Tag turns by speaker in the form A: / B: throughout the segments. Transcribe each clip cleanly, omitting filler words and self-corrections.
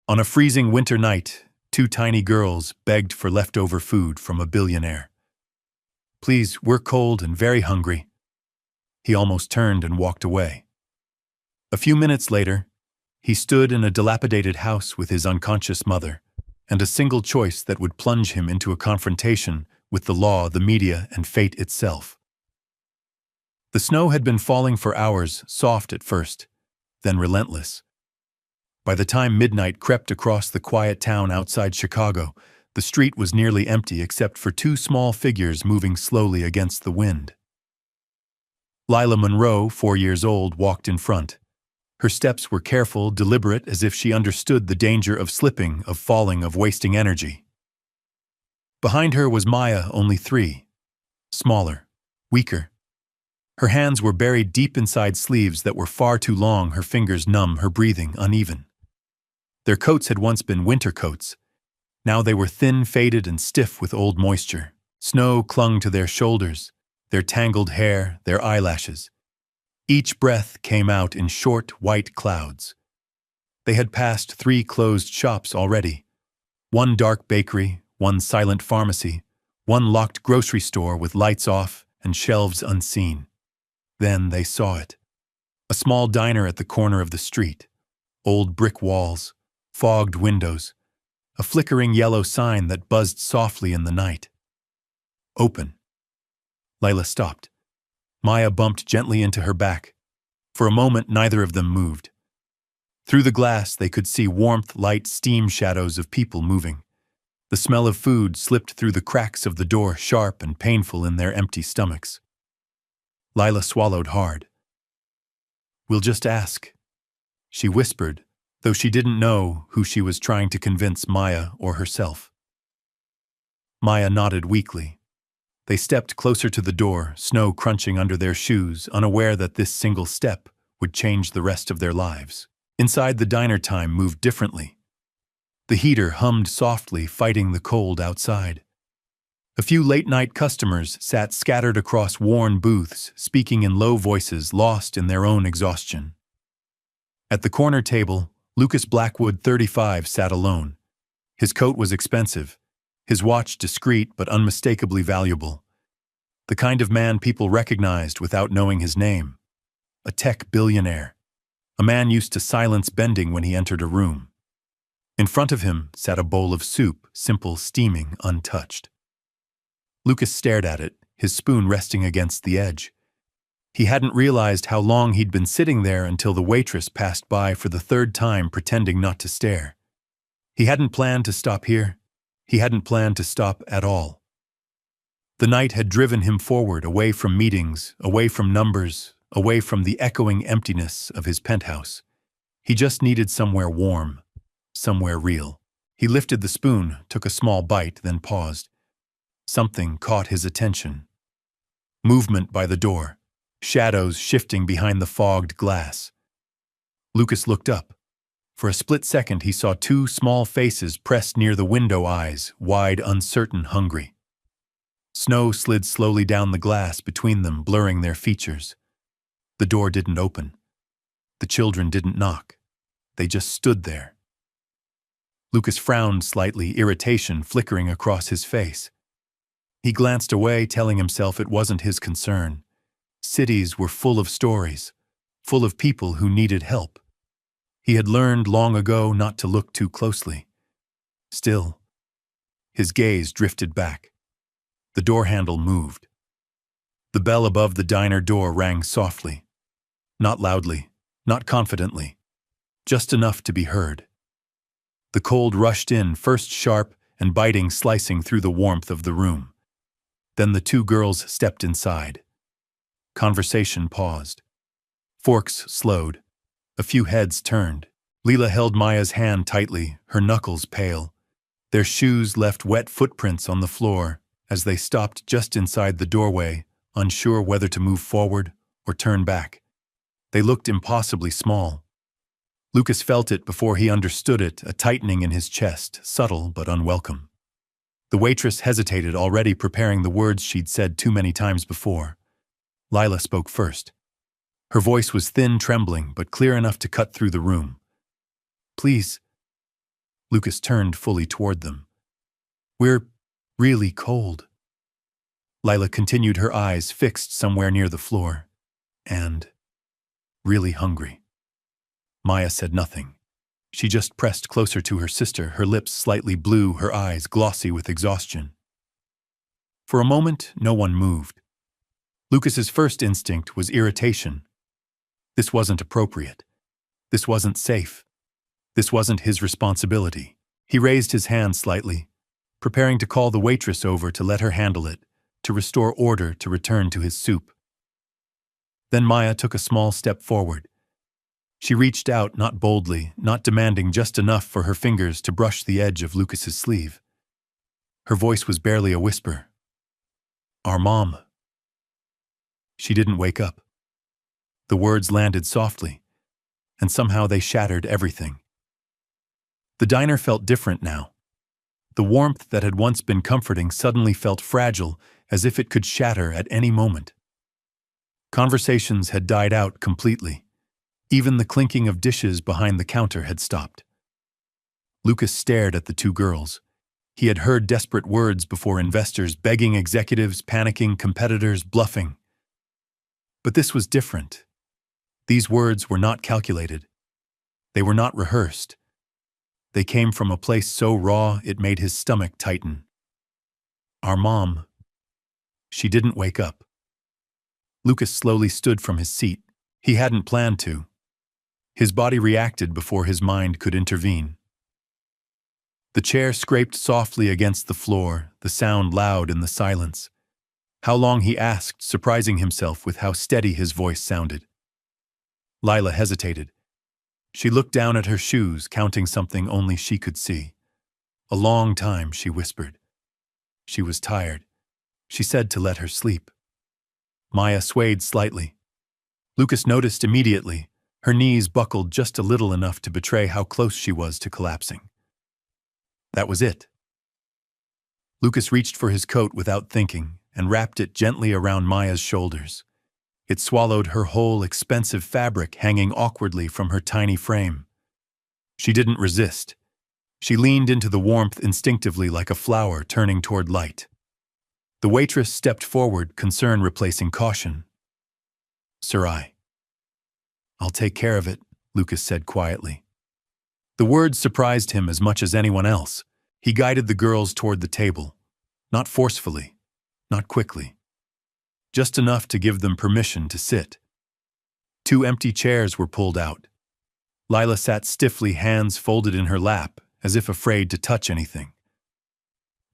A: On a freezing winter night, two tiny girls begged for leftover food from a billionaire. "Please, we're cold and very hungry." He almost turned and walked away. A few minutes later, he stood in a dilapidated house with his unconscious mother, and a single choice that would plunge him into a confrontation with the law, the media, and fate itself. The snow had been falling for hours, soft at first, then relentless. By the time midnight crept across the quiet town outside Chicago, the street was nearly empty except for two small figures moving slowly against the wind. Lila Monroe, 4 years old, walked in front. Her steps were careful, deliberate, as if she understood the danger of slipping, of falling, of wasting energy. Behind her was Maya, only 3. Smaller, weaker. Her hands were buried deep inside sleeves that were far too long, her fingers numb, her breathing uneven. Their coats had once been winter coats. Now they were thin, faded, and stiff with old moisture. Snow clung to their shoulders, their tangled hair, their eyelashes. Each breath came out in short, white clouds. They had passed 3 closed shops already. One dark bakery, one silent pharmacy, one locked grocery store with lights off and shelves unseen. Then they saw it. A small diner at the corner of the street. Old brick walls, fogged windows, a flickering yellow sign that buzzed softly in the night. "Open." Lila stopped. Maya bumped gently into her back. For a moment, neither of them moved. Through the glass, they could see warmth, light, steam shadows of people moving. The smell of food slipped through the cracks of the door, sharp and painful in their empty stomachs. Lila swallowed hard. "We'll just ask," she whispered, though she didn't know who she was trying to convince, Maya or herself. Maya nodded weakly. They stepped closer to the door, snow crunching under their shoes, unaware that this single step would change the rest of their lives. Inside, the diner time moved differently. The heater hummed softly, fighting the cold outside. A few late-night customers sat scattered across worn booths, speaking in low voices, lost in their own exhaustion. At the corner table, Lucas Blackwood, 35, sat alone. His coat was expensive, his watch discreet but unmistakably valuable. The kind of man people recognized without knowing his name. A tech billionaire. A man used to silence bending when he entered a room. In front of him sat a bowl of soup, simple, steaming, untouched. Lucas stared at it, his spoon resting against the edge. He hadn't realized how long he'd been sitting there until the waitress passed by for the 3rd time, pretending not to stare. He hadn't planned to stop here. He hadn't planned to stop at all. The night had driven him forward, away from meetings, away from numbers, away from the echoing emptiness of his penthouse. He just needed somewhere warm, somewhere real. He lifted the spoon, took a small bite, then paused. Something caught his attention. Movement by the door, shadows shifting behind the fogged glass. Lucas looked up. For a split second, he saw 2 small faces pressed near the window, eyes wide, uncertain, hungry. Snow slid slowly down the glass between them, blurring their features. The door didn't open. The children didn't knock. They just stood there. Lucas frowned slightly, irritation flickering across his face. He glanced away, telling himself it wasn't his concern. Cities were full of stories, full of people who needed help. He had learned long ago not to look too closely. Still, his gaze drifted back. The door handle moved. The bell above the diner door rang softly. Not loudly, not confidently, just enough to be heard. The cold rushed in, first sharp and biting, slicing through the warmth of the room. Then the 2 girls stepped inside. Conversation paused. Forks slowed. A few heads turned. Lila held Maya's hand tightly, her knuckles pale. Their shoes left wet footprints on the floor as they stopped just inside the doorway, unsure whether to move forward or turn back. They looked impossibly small. Lucas felt it before he understood it, a tightening in his chest, subtle but unwelcome. The waitress hesitated, already preparing the words she'd said too many times before. Lila spoke first. Her voice was thin, trembling, but clear enough to cut through the room. "Please, Lucas turned fully toward them. We're really cold. Lila continued, her eyes fixed somewhere near the floor. And really hungry. Maya said nothing. She just pressed closer to her sister, her lips slightly blue, her eyes glossy with exhaustion. For a moment, no one moved. Lucas's first instinct was irritation. This wasn't appropriate. This wasn't safe. This wasn't his responsibility. He raised his hand slightly, preparing to call the waitress over to let her handle it, to restore order, to return to his soup. Then Maya took a small step forward. She reached out, not boldly, not demanding, just enough for her fingers to brush the edge of Lucas's sleeve. Her voice was barely a whisper. Our mom. She didn't wake up. The words landed softly, and somehow they shattered everything. The diner felt different now. The warmth that had once been comforting suddenly felt fragile, as if it could shatter at any moment. Conversations had died out completely. Even the clinking of dishes behind the counter had stopped. Lucas stared at the two girls. He had heard desperate words before: investors begging, executives panicking, competitors bluffing. But this was different. These words were not calculated. They were not rehearsed. They came from a place so raw it made his stomach tighten. Our mom. She didn't wake up. Lucas slowly stood from his seat. He hadn't planned to. His body reacted before his mind could intervene. The chair scraped softly against the floor, the sound loud in the silence. How long, he asked, surprising himself with how steady his voice sounded. Lila hesitated. She looked down at her shoes, counting something only she could see. A long time, she whispered. She was tired. She said to let her sleep. Maya swayed slightly. Lucas noticed immediately. Her knees buckled just a little, enough to betray how close she was to collapsing. That was it. Lucas reached for his coat without thinking and wrapped it gently around Maya's shoulders. It swallowed her whole expensive fabric, hanging awkwardly from her tiny frame. She didn't resist. She leaned into the warmth instinctively, like a flower turning toward light. The waitress stepped forward, concern replacing caution. Sarai. I'll take care of it, Lucas said quietly. The words surprised him as much as anyone else. He guided the girls toward the table. Not forcefully, not quickly. Just enough to give them permission to sit. 2 empty chairs were pulled out. Lila sat stiffly, hands folded in her lap, as if afraid to touch anything.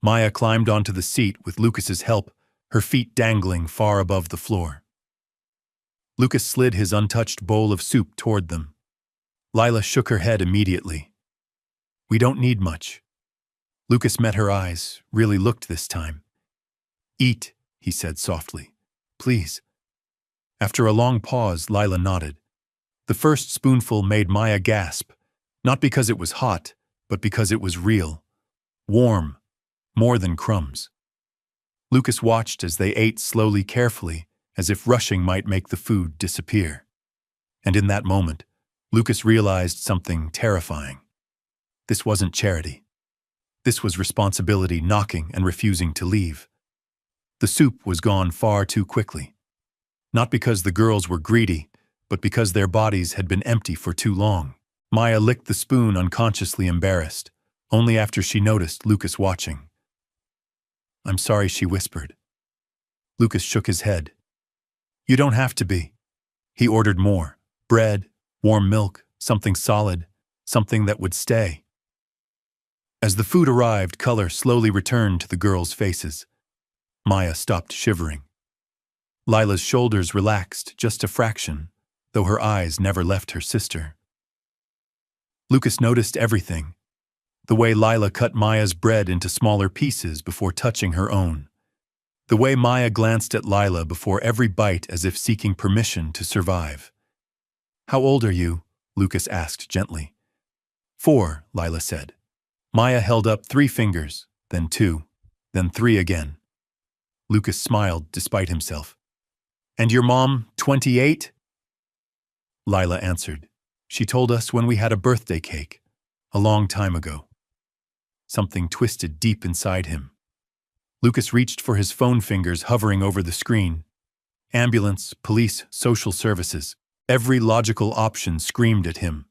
A: Maya climbed onto the seat with Lucas's help, her feet dangling far above the floor. Lucas slid his untouched bowl of soup toward them. Lila shook her head immediately. We don't need much. Lucas met her eyes, really looked this time. Eat, he said softly. Please. After a long pause, Lila nodded. The first spoonful made Maya gasp, not because it was hot, but because it was real. Warm, more than crumbs. Lucas watched as they ate slowly, carefully, as if rushing might make the food disappear. And in that moment, Lucas realized something terrifying. This wasn't charity. This was responsibility knocking and refusing to leave. The soup was gone far too quickly. Not because the girls were greedy, but because their bodies had been empty for too long. Maya licked the spoon, unconsciously embarrassed, only after she noticed Lucas watching. I'm sorry, she whispered. Lucas shook his head. You don't have to be. He ordered more. Bread, warm milk, something solid, something that would stay. As the food arrived, color slowly returned to the girls' faces. Maya stopped shivering. Lila's shoulders relaxed just a fraction, though her eyes never left her sister. Lucas noticed everything. The way Lila cut Maya's bread into smaller pieces before touching her own. The way Maya glanced at Lila before every bite, as if seeking permission to survive. How old are you? Lucas asked gently. 4, Lila said. Maya held up 3 fingers, then 2, then 3 again. Lucas smiled despite himself. And your mom, 28? Lila answered. She told us when we had a birthday cake, a long time ago. something twisted deep inside him. Lucas reached for his phone, fingers hovering over the screen. Ambulance, police, social services. Every logical option screamed at him.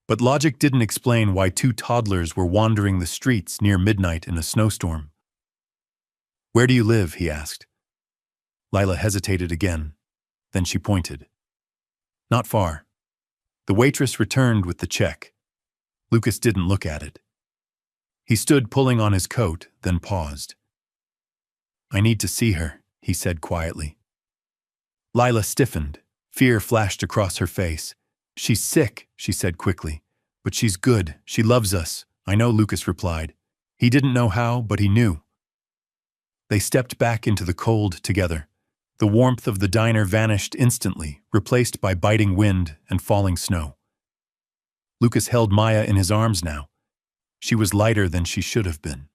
A: But logic didn't explain why two toddlers were wandering the streets near midnight in a snowstorm. "Where do you live?" he asked. Lila hesitated again. Then she pointed. "Not far." The waitress returned with the check. Lucas didn't look at it. He stood pulling on his coat, then paused. "I need to see her," he said quietly. Lila stiffened. Fear flashed across her face. "She's sick," she said quickly. "But she's good. She loves us." "I know," Lucas replied. He didn't know how, but he knew. They stepped back into the cold together. The warmth of the diner vanished instantly, replaced by biting wind and falling snow. Lucas held Maya in his arms now. She was lighter than she should have been.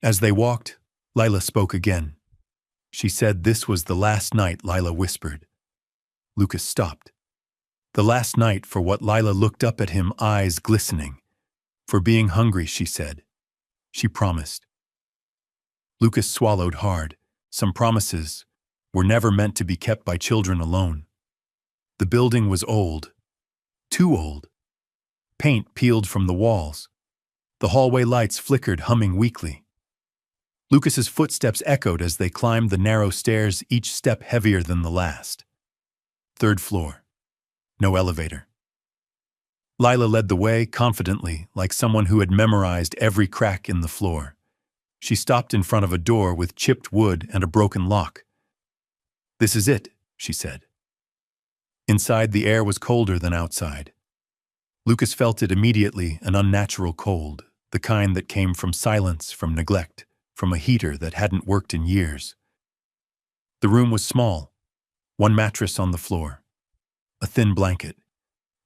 A: As they walked, Lila spoke again. She said this was the last night. Lila whispered. Lucas stopped. The last night for what? Lila looked up at him, eyes glistening. "For being hungry," she said. She promised. Lucas swallowed hard. Some promises were never meant to be kept by children alone. The building was old. Too old. Paint peeled from the walls. The hallway lights flickered, humming weakly. Lucas's footsteps echoed as they climbed the narrow stairs, each step heavier than the last. 3rd floor. No elevator. Lila led the way, confidently, like someone who had memorized every crack in the floor. She stopped in front of a door with chipped wood and a broken lock. "This is it," she said. Inside, the air was colder than outside. Lucas felt it immediately, an unnatural cold, the kind that came from silence, from neglect, from a heater that hadn't worked in years. The room was small. One mattress on the floor. A thin blanket.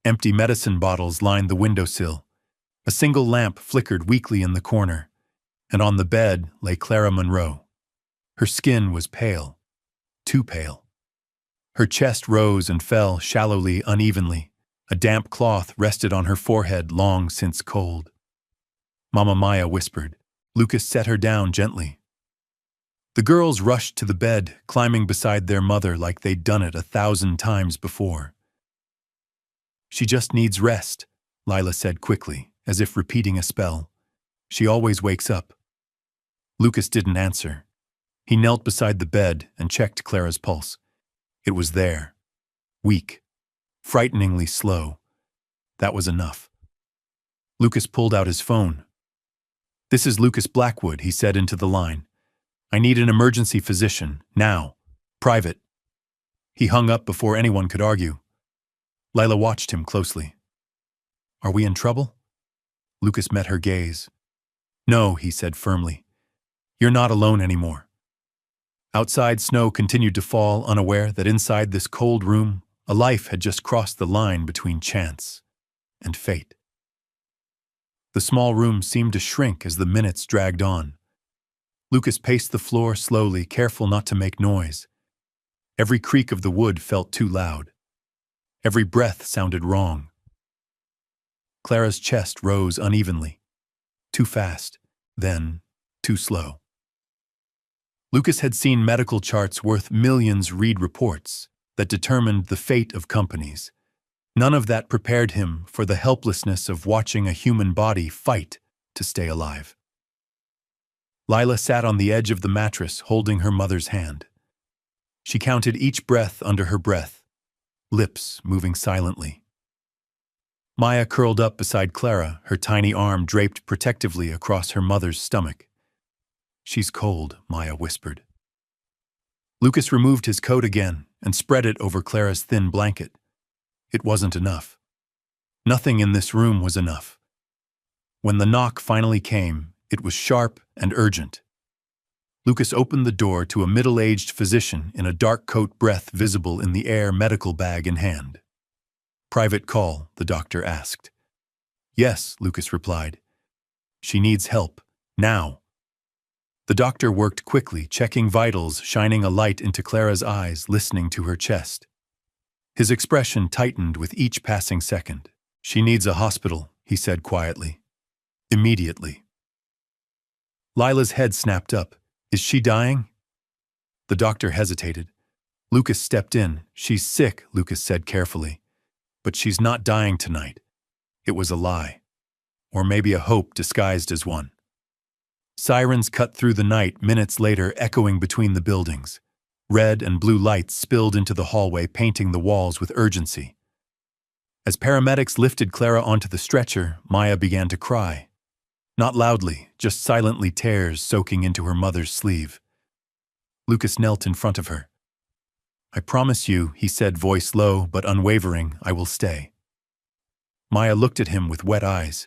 A: Empty medicine bottles lined the windowsill. A single lamp flickered weakly in the corner. And on the bed lay Clara Monroe. Her skin was pale. Too pale. Her chest rose and fell shallowly, unevenly. A damp cloth rested on her forehead, long since cold. "Mama," Maya whispered. Lucas set her down gently. The girls rushed to the bed, climbing beside their mother like they'd done it 1,000 times before. "She just needs rest," Lila said quickly, as if repeating a spell. "She always wakes up." Lucas didn't answer. He knelt beside the bed and checked Clara's pulse. It was there. Weak. Frighteningly slow. That was enough. Lucas pulled out his phone. "This is Lucas Blackwood," he said into the line. "I need an emergency physician, now. Private." He hung up before anyone could argue. Lila watched him closely. "Are we in trouble?" Lucas met her gaze. "No," he said firmly. "You're not alone anymore." Outside, snow continued to fall, unaware that inside this cold room, a life had just crossed the line between chance and fate. The small room seemed to shrink as the minutes dragged on. Lucas paced the floor slowly, careful not to make noise. Every creak of the wood felt too loud. Every breath sounded wrong. Clara's chest rose unevenly. Too fast, then too slow. Lucas had seen medical charts worth millions read reports that determined the fate of companies. None of that prepared him for the helplessness of watching a human body fight to stay alive. Lila sat on the edge of the mattress, holding her mother's hand. She counted each breath under her breath, lips moving silently. Maya curled up beside Clara, her tiny arm draped protectively across her mother's stomach. "She's cold," Maya whispered. Lucas removed his coat again and spread it over Clara's thin blanket. It wasn't enough. Nothing in this room was enough. When the knock finally came, it was sharp and urgent. Lucas opened the door to a middle-aged physician in a dark coat, breath visible in the air, medical bag in hand. "Private call?" the doctor asked. "Yes," Lucas replied. "She needs help, now." The doctor worked quickly, checking vitals, shining a light into Clara's eyes, listening to her chest. His expression tightened with each passing second. "She needs a hospital," he said quietly. "Immediately." Lila's head snapped up. Is she dying? The doctor hesitated. Lucas stepped in. She's sick, Lucas said carefully. But she's not dying tonight. It was a lie. Or maybe a hope disguised as one. Sirens cut through the night, minutes later echoing between the buildings. Red and blue lights spilled into the hallway, painting the walls with urgency. As paramedics lifted Clara onto the stretcher, Maya began to cry. Not loudly, just silently, tears soaking into her mother's sleeve. Lucas knelt in front of her. I promise you, he said, voice low but unwavering, I will stay. Maya looked at him with wet eyes.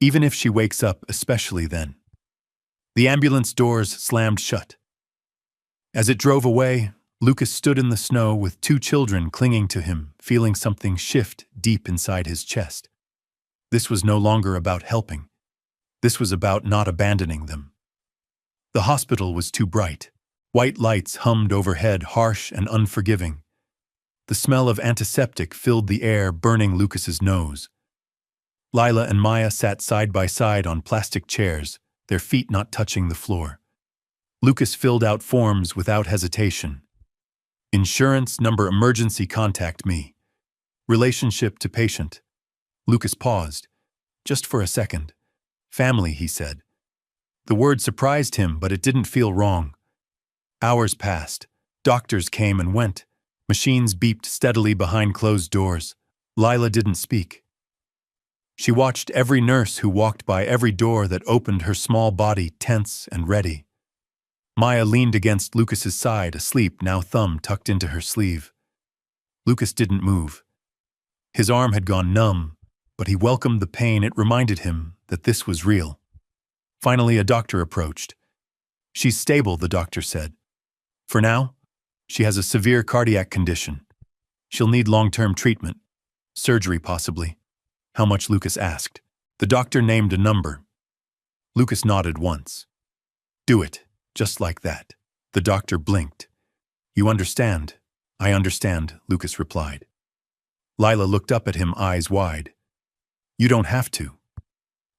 A: Even if she wakes up, especially then. The ambulance doors slammed shut. As it drove away, Lucas stood in the snow with two children clinging to him, feeling something shift deep inside his chest. This was no longer about helping. This was about not abandoning them. The hospital was too bright. White lights hummed overhead, harsh and unforgiving. The smell of antiseptic filled the air, burning Lucas's nose. Lila and Maya sat side by side on plastic chairs, their feet not touching the floor. Lucas filled out forms without hesitation. Insurance number, emergency, contact me. Relationship to patient. Lucas paused, just for a second. Family, he said. The word surprised him, but it didn't feel wrong. Hours passed. Doctors came and went. Machines beeped steadily behind closed doors. Lila didn't speak. She watched every nurse who walked by, every door that opened, her small body tense and ready. Maya leaned against Lucas's side, asleep, now thumb tucked into her sleeve. Lucas didn't move. His arm had gone numb, but he welcomed the pain. It reminded him that this was real. Finally, a doctor approached. She's stable, the doctor said. For now, she has a severe cardiac condition. She'll need long-term treatment. Surgery, possibly. How much, Lucas asked. The doctor named a number. Lucas nodded once. Do it, just like that. The doctor blinked. You understand? I understand, Lucas replied. Lila looked up at him, eyes wide. You don't have to.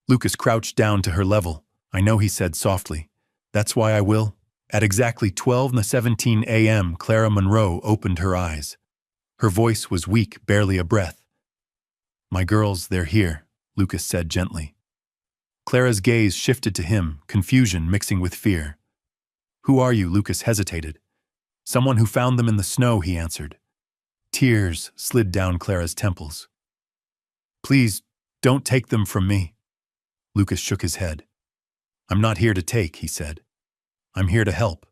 A: Lucas crouched down to her level. I know, he said softly. That's why I will. At exactly 12:17 a.m., Clara Monroe opened her eyes. Her voice was weak, barely a breath. My girls, they're here, Lucas said gently. Clara's gaze shifted to him, confusion mixing with fear. Who are you? Lucas hesitated. Someone who found them in the snow, he answered. Tears slid down Clara's temples. Please, don't take them from me. Lucas shook his head. I'm not here to take, he said. I'm here to help.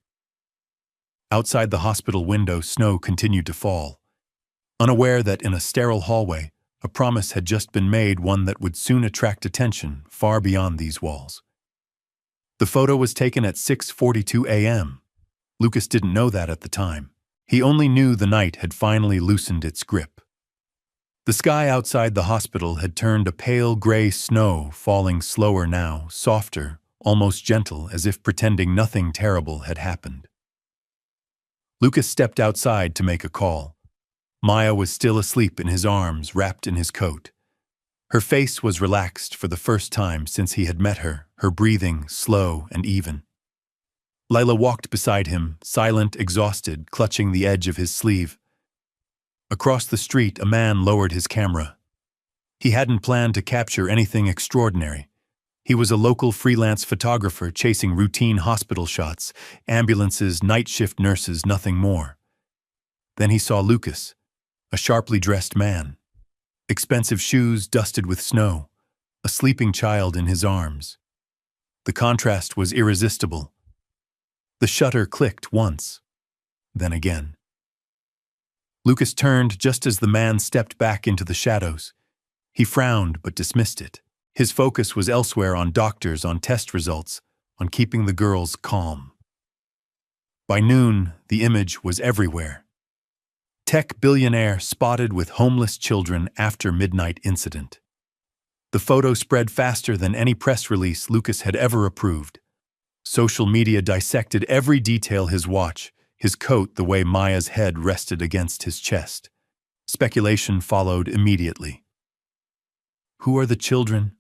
A: Outside the hospital window, snow continued to fall. Unaware that in a sterile hallway, a promise had just been made, one that would soon attract attention far beyond these walls. The photo was taken at 6:42 a.m. Lucas didn't know that at the time. He only knew the night had finally loosened its grip. The sky outside the hospital had turned a pale gray snow, falling slower now, softer, almost gentle, as if pretending nothing terrible had happened. Lucas stepped outside to make a call. Maya was still asleep in his arms, wrapped in his coat. Her face was relaxed for the first time since he had met her, her breathing slow and even. Lila walked beside him, silent, exhausted, clutching the edge of his sleeve. Across the street, a man lowered his camera. He hadn't planned to capture anything extraordinary. He was a local freelance photographer chasing routine hospital shots, ambulances, night shift nurses, nothing more. Then he saw Lucas, a sharply dressed man. Expensive shoes dusted with snow, a sleeping child in his arms. The contrast was irresistible. The shutter clicked once, then again. Lucas turned just as the man stepped back into the shadows. He frowned but dismissed it. His focus was elsewhere, on doctors, on test results, on keeping the girls calm. By noon, the image was everywhere. Tech billionaire spotted with homeless children after midnight incident. The photo spread faster than any press release Lucas had ever approved. Social media dissected every detail: his watch, his coat, the way Maya's head rested against his chest. Speculation followed immediately. Who are the children?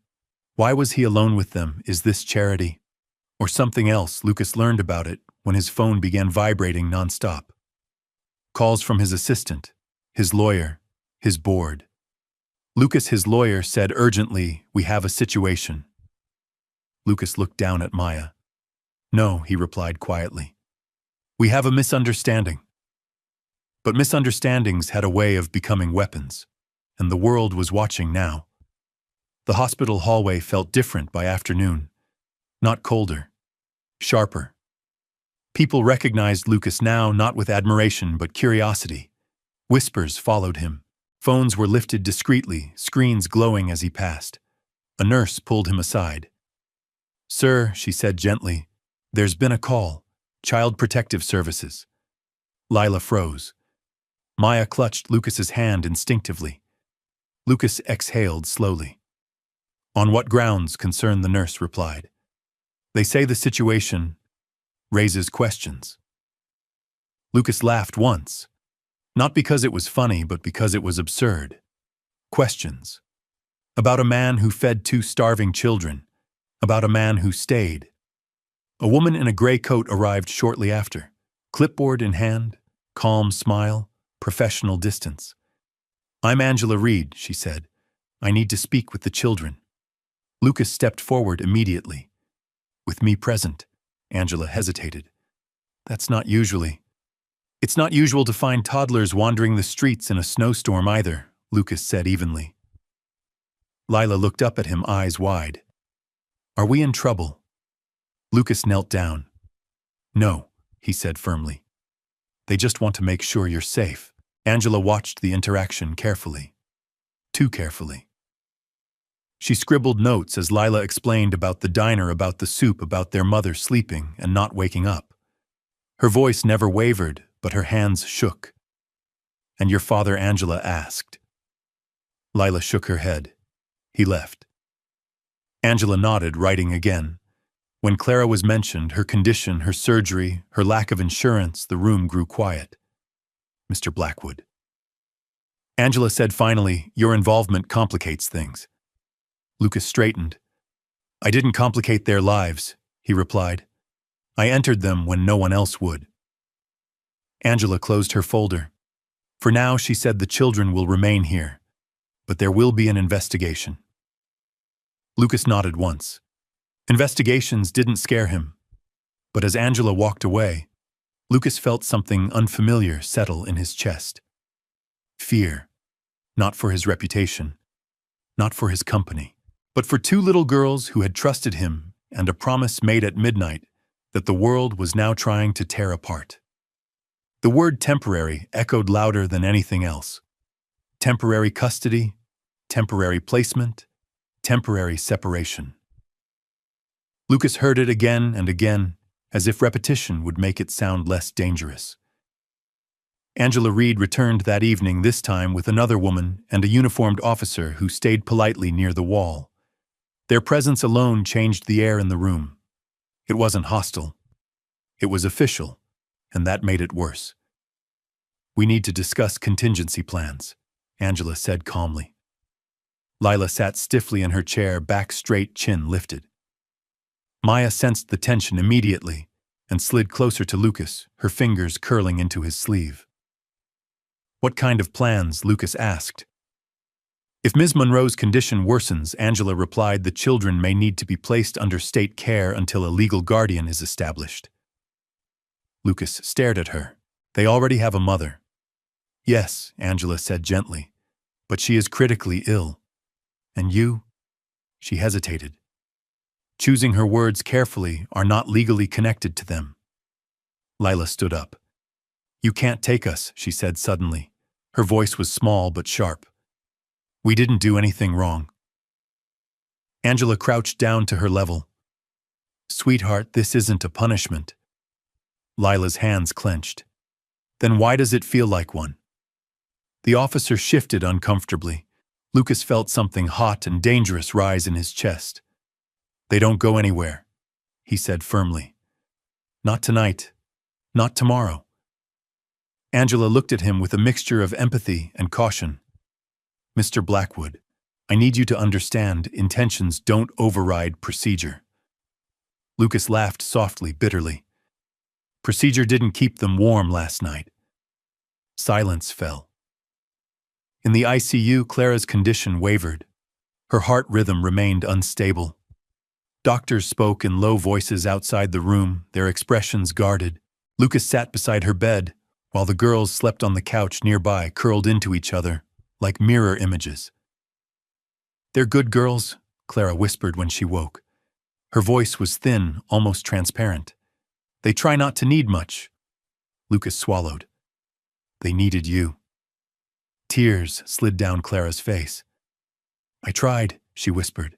A: Why was he alone with them? Is this charity? Or something else. Lucas learned about it when his phone began vibrating nonstop. Calls from his assistant, his lawyer, his board. Lucas, his lawyer, said urgently, "We have a situation." Lucas looked down at Maya. "No," he replied quietly. "We have a misunderstanding." But misunderstandings had a way of becoming weapons, and the world was watching now. The hospital hallway felt different by afternoon, not colder, sharper. People recognized Lucas now not with admiration but curiosity. Whispers followed him. Phones were lifted discreetly, screens glowing as he passed. A nurse pulled him aside. "Sir," she said gently, "there's been a call. Child Protective Services." Lila froze. Maya clutched Lucas's hand instinctively. Lucas exhaled slowly. "On what grounds concern?" the nurse replied. "They say the situation raises questions." Lucas laughed once, not because it was funny, but because it was absurd. Questions. About a man who fed 2 starving children. About a man who stayed. A woman in a gray coat arrived shortly after. Clipboard in hand, calm smile, professional distance. "I'm Angela Reed," she said. "I need to speak with the children." Lucas stepped forward immediately. "With me present." Angela hesitated. "That's not usually." "It's not usual to find toddlers wandering the streets in a snowstorm either," Lucas said evenly. Lila looked up at him, eyes wide. "Are we in trouble?" Lucas knelt down. "No," he said firmly. "They just want to make sure you're safe." Angela watched the interaction carefully. Too carefully. She scribbled notes as Lila explained about the diner, about the soup, about their mother sleeping and not waking up. Her voice never wavered, but her hands shook. "And your father?" Angela asked. Lila shook her head. "He left." Angela nodded, writing again. When Clara was mentioned, her condition, her surgery, her lack of insurance, the room grew quiet. "Mr. Blackwood." Angela said finally, "Your involvement complicates things." Lucas straightened. "I didn't complicate their lives," he replied. "I entered them when no one else would." Angela closed her folder. "For now," she said, "the children will remain here, but there will be an investigation." Lucas nodded once. Investigations didn't scare him. But as Angela walked away, Lucas felt something unfamiliar settle in his chest. Fear. Not for his reputation, not for his company, but for 2 little girls who had trusted him and a promise made at midnight that the world was now trying to tear apart. The word temporary echoed louder than anything else. Temporary custody, temporary placement, temporary separation. Lucas heard it again and again, as if repetition would make it sound less dangerous. Angela Reed returned that evening, this time with another woman and a uniformed officer who stayed politely near the wall. Their presence alone changed the air in the room. It wasn't hostile. It was official, and that made it worse. "We need to discuss contingency plans," Angela said calmly. Lila sat stiffly in her chair, back straight, chin lifted. Maya sensed the tension immediately and slid closer to Lucas, her fingers curling into his sleeve. "What kind of plans?" Lucas asked. "If Ms. Monroe's condition worsens," Angela replied, "the children may need to be placed under state care until a legal guardian is established." Lucas stared at her. "They already have a mother." "Yes," Angela said gently, "but she is critically ill. And you?" She hesitated. Choosing her words carefully, "are not legally connected to them." Lila stood up. "You can't take us," she said suddenly. Her voice was small but sharp. "We didn't do anything wrong." Angela crouched down to her level. "Sweetheart, this isn't a punishment." Lila's hands clenched. "Then why does it feel like one?" The officer shifted uncomfortably. Lucas felt something hot and dangerous rise in his chest. "They don't go anywhere," he said firmly. "Not tonight. Not tomorrow." Angela looked at him with a mixture of empathy and caution. "Mr. Blackwood, I need you to understand, intentions don't override procedure." Lucas laughed softly, bitterly. Procedure didn't keep them warm last night. Silence fell. In the ICU, Clara's condition wavered. Her heart rhythm remained unstable. Doctors spoke in low voices outside the room, their expressions guarded. Lucas sat beside her bed, while the girls slept on the couch nearby, curled into each other, like mirror images. "They're good girls," Clara whispered when she woke. Her voice was thin, almost transparent. "They try not to need much." Lucas swallowed. "They needed you." Tears slid down Clara's face. "I tried," she whispered.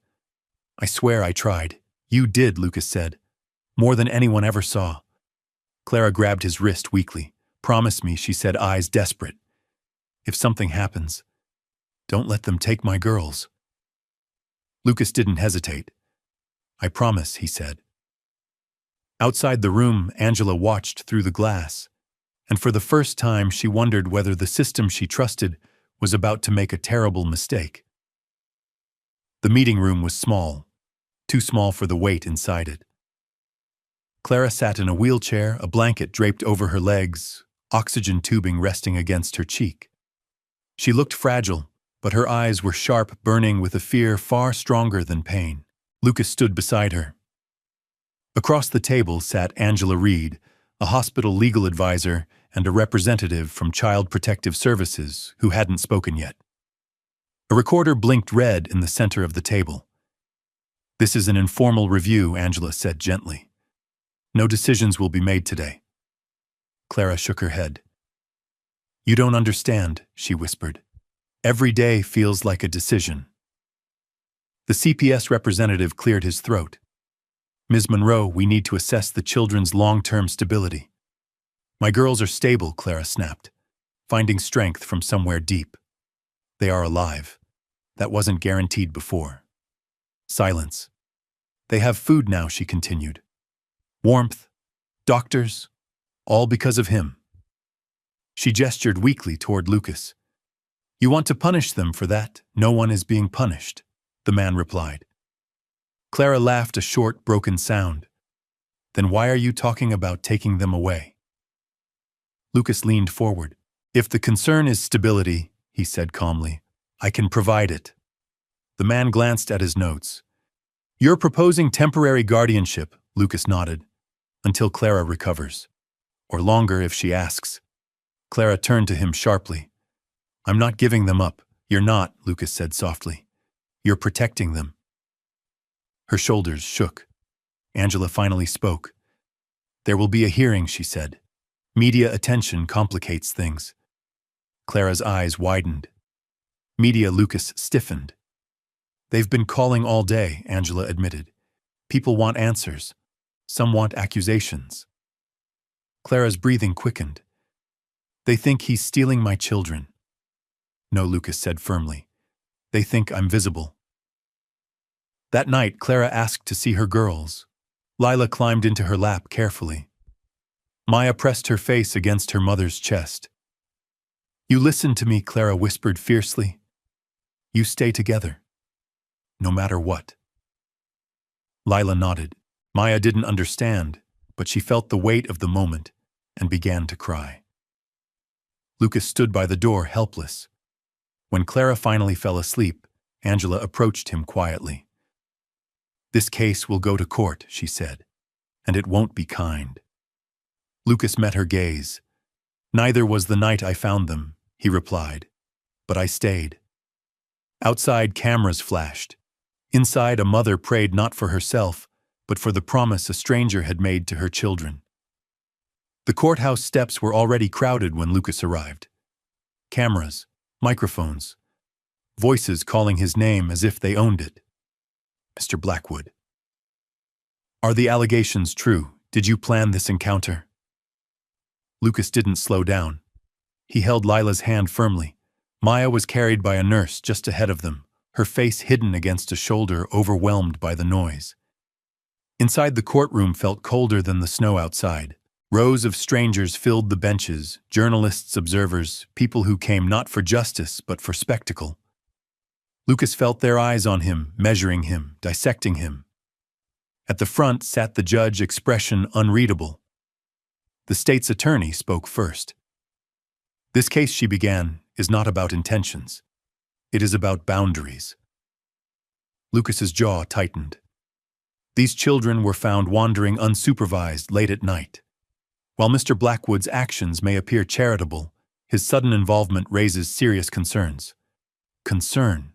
A: "I swear I tried." "You did," Lucas said. "More than anyone ever saw." Clara grabbed his wrist weakly. "Promise me," she said, eyes desperate. "If something happens, don't let them take my girls." Lucas didn't hesitate. "I promise," he said. Outside the room, Angela watched through the glass, and for the first time she wondered whether the system she trusted was about to make a terrible mistake. The meeting room was small, too small for the weight inside it. Clara sat in a wheelchair, a blanket draped over her legs, oxygen tubing resting against her cheek. She looked fragile, but her eyes were sharp, burning with a fear far stronger than pain. Lucas stood beside her. Across the table sat Angela Reed, a hospital legal advisor and a representative from Child Protective Services who hadn't spoken yet. A recorder blinked red in the center of the table. "This is an informal review," Angela said gently. "No decisions will be made today." Clara shook her head. "You don't understand," she whispered. "Every day feels like a decision." The CPS representative cleared his throat. "Ms. Monroe, we need to assess the children's long-term stability." "My girls are stable," Clara snapped, finding strength from somewhere deep. "They are alive. That wasn't guaranteed before." Silence. "They have food now," she continued. "Warmth, doctors, all because of him." She gestured weakly toward Lucas. "You want to punish them for that? No one is being punished," the man replied. Clara laughed a short, broken sound. "Then why are you talking about taking them away?" Lucas leaned forward. "If the concern is stability," he said calmly, "I can provide it." The man glanced at his notes. "You're proposing temporary guardianship," Lucas nodded, "until Clara recovers. Or longer if she asks." Clara turned to him sharply. "I'm not giving them up." "You're not," Lucas said softly. "You're protecting them." Her shoulders shook. Angela finally spoke. "There will be a hearing," she said. "Media attention complicates things." Clara's eyes widened. "Media," Lucas stiffened. "They've been calling all day," Angela admitted. "People want answers. Some want accusations." Clara's breathing quickened. "They think he's stealing my children." "No," Lucas said firmly. "They think I'm visible." That night, Clara asked to see her girls. Lila climbed into her lap carefully. Maya pressed her face against her mother's chest. "You listen to me," Clara whispered fiercely. "You stay together. No matter what." Lila nodded. Maya didn't understand, but she felt the weight of the moment and began to cry. Lucas stood by the door, helpless. When Clara finally fell asleep, Angela approached him quietly. "This case will go to court," she said, "and it won't be kind." Lucas met her gaze. "Neither was the night I found them," he replied, "but I stayed." Outside, cameras flashed. Inside, a mother prayed not for herself, but for the promise a stranger had made to her children. The courthouse steps were already crowded when Lucas arrived. Cameras, microphones, voices calling his name as if they owned it. "Mr. Blackwood. Are the allegations true? Did you plan this encounter?" Lucas didn't slow down. He held Lila's hand firmly. Maya was carried by a nurse just ahead of them, her face hidden against a shoulder overwhelmed by the noise. Inside, the courtroom felt colder than the snow outside. Rows of strangers filled the benches, journalists, observers, people who came not for justice but for spectacle. Lucas felt their eyes on him, measuring him, dissecting him. At the front sat the judge, expression unreadable. The state's attorney spoke first. This case, she began, is not about intentions. It is about boundaries. Lucas's jaw tightened. These children were found wandering unsupervised late at night. While Mr. Blackwood's actions may appear charitable, his sudden involvement raises serious concerns. Concern.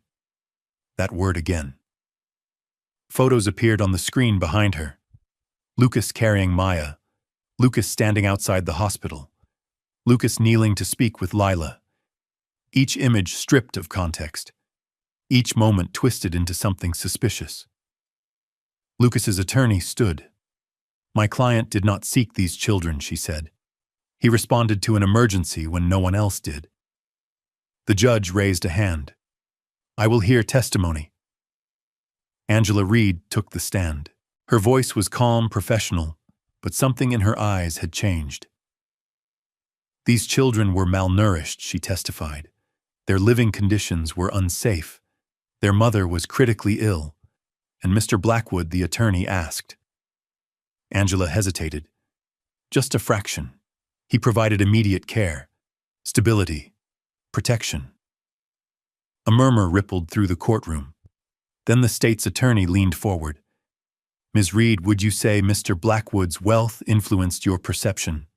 A: That word again. Photos appeared on the screen behind her. Lucas carrying Maya. Lucas standing outside the hospital. Lucas kneeling to speak with Lila. Each image stripped of context. Each moment twisted into something suspicious. Lucas's attorney stood. My client did not seek these children, she said. He responded to an emergency when no one else did. The judge raised a hand. I will hear testimony. Angela Reed took the stand. Her voice was calm, professional, but something in her eyes had changed. These children were malnourished, she testified. Their living conditions were unsafe. Their mother was critically ill, and Mr. Blackwood, the attorney, asked. Angela hesitated. Just a fraction. He provided immediate care, stability, protection. A murmur rippled through the courtroom. Then the state's attorney leaned forward. Ms. Reed, would you say Mr. Blackwood's wealth influenced your perception?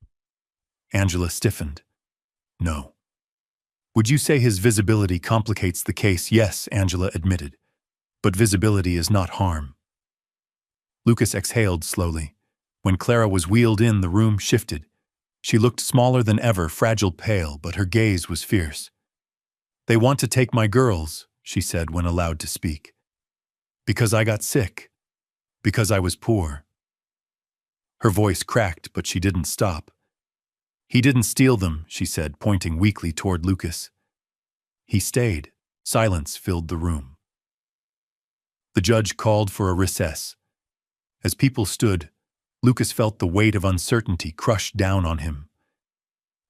A: Angela stiffened. No. Would you say his visibility complicates the case? Yes, Angela admitted. But visibility is not harm. Lucas exhaled slowly. When Clara was wheeled in, the room shifted. She looked smaller than ever, fragile, pale, but her gaze was fierce. They want to take my girls, she said when allowed to speak. Because I got sick. Because I was poor. Her voice cracked, but she didn't stop. He didn't steal them, she said, pointing weakly toward Lucas. He stayed. Silence filled the room. The judge called for a recess. As people stood, Lucas felt the weight of uncertainty crush down on him.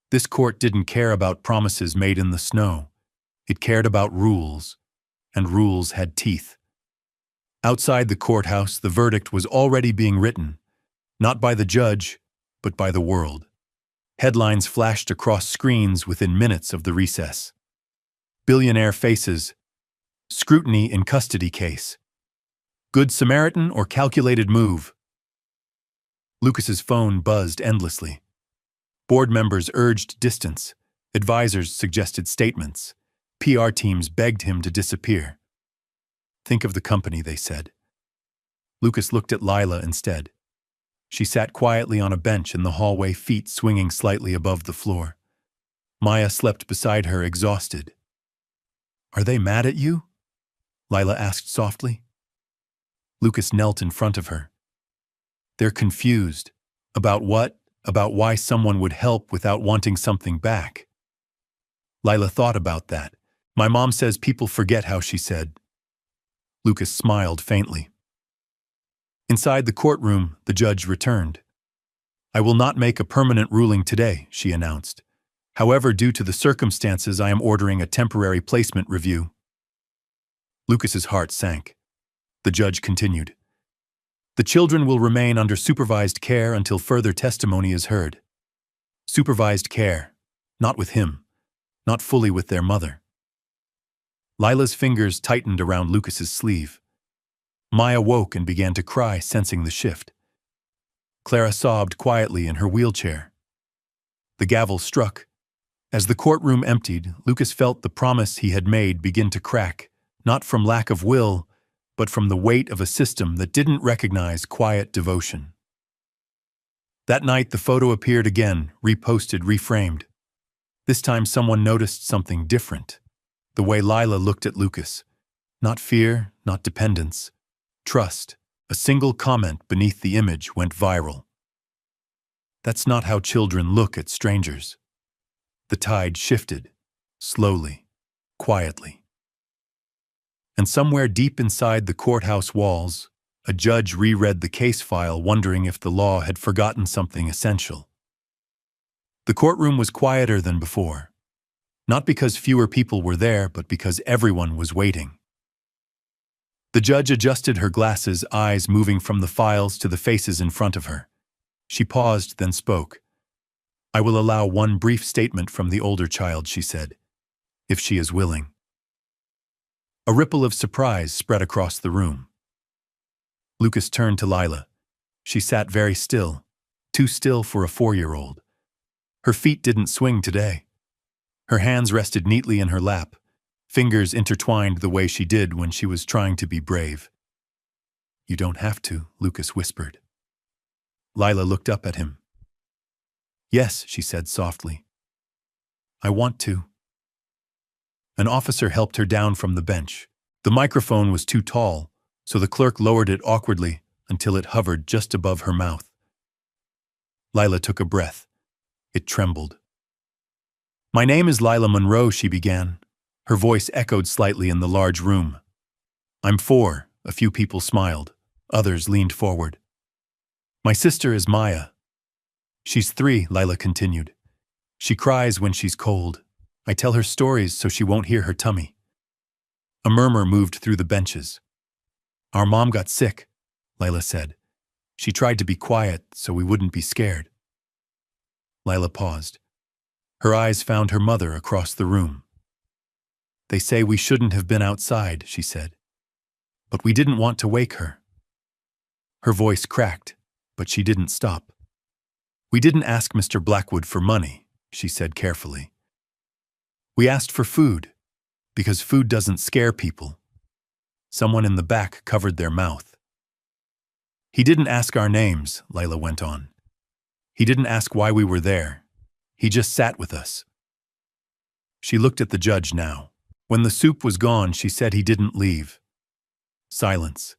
A: This court didn't care about promises made in the snow. It cared about rules, and rules had teeth. Outside the courthouse, the verdict was already being written, not by the judge, but by the world. Headlines flashed across screens within minutes of the recess. Billionaire faces. Scrutiny in custody case. Good Samaritan or calculated move? Lucas's phone buzzed endlessly. Board members urged distance. Advisors suggested statements. PR teams begged him to disappear. Think of the company, they said. Lucas looked at Lila instead. She sat quietly on a bench in the hallway, feet swinging slightly above the floor. Maya slept beside her, exhausted. Are they mad at you? Lila asked softly. Lucas knelt in front of her. They're confused. About what? About why someone would help without wanting something back. Lila thought about that. My mom says people forget how, she said. Lucas smiled faintly. Inside the courtroom, the judge returned. I will not make a permanent ruling today, she announced. However, due to the circumstances, I am ordering a temporary placement review. Lucas's heart sank. The judge continued. The children will remain under supervised care until further testimony is heard. Supervised care, not with him, not fully with their mother. Lila's fingers tightened around Lucas's sleeve. Maya woke and began to cry, sensing the shift. Clara sobbed quietly in her wheelchair. The gavel struck. As the courtroom emptied, Lucas felt the promise he had made begin to crack, not from lack of will, but from the weight of a system that didn't recognize quiet devotion. That night, the photo appeared again, reposted, reframed. This time, someone noticed something different. The way Lila looked at Lucas. Not fear, not dependence. Trust. A single comment beneath the image went viral. That's not how children look at strangers. The tide shifted, slowly, quietly. And somewhere deep inside the courthouse walls, a judge reread the case file, wondering if the law had forgotten something essential. The courtroom was quieter than before. Not because fewer people were there, but because everyone was waiting. The judge adjusted her glasses, eyes moving from the files to the faces in front of her. She paused, then spoke. "I will allow one brief statement from the older child," she said, "if she is willing." A ripple of surprise spread across the room. Lucas turned to Lila. She sat very still, too still for a 4-year-old. Her feet didn't swing today. Her hands rested neatly in her lap, fingers intertwined the way she did when she was trying to be brave. "You don't have to," Lucas whispered. Lila looked up at him. "Yes," she said softly. "I want to." An officer helped her down from the bench. The microphone was too tall, so the clerk lowered it awkwardly until it hovered just above her mouth. Lila took a breath. It trembled. "My name is Lila Monroe," she began. Her voice echoed slightly in the large room. "I'm 4, a few people smiled. Others leaned forward. "My sister is Maya." "She's 3, Lila continued. "She cries when she's cold. I tell her stories so she won't hear her tummy." A murmur moved through the benches. "Our mom got sick," Lila said. "She tried to be quiet so we wouldn't be scared." Lila paused. Her eyes found her mother across the room. "They say we shouldn't have been outside," she said. "But we didn't want to wake her." Her voice cracked, but she didn't stop. "We didn't ask Mr. Blackwood for money," she said carefully. "We asked for food, because food doesn't scare people." Someone in the back covered their mouth. "He didn't ask our names," Lila went on. "He didn't ask why we were there. He just sat with us." She looked at the judge now. When the soup was gone, she said he didn't leave. Silence.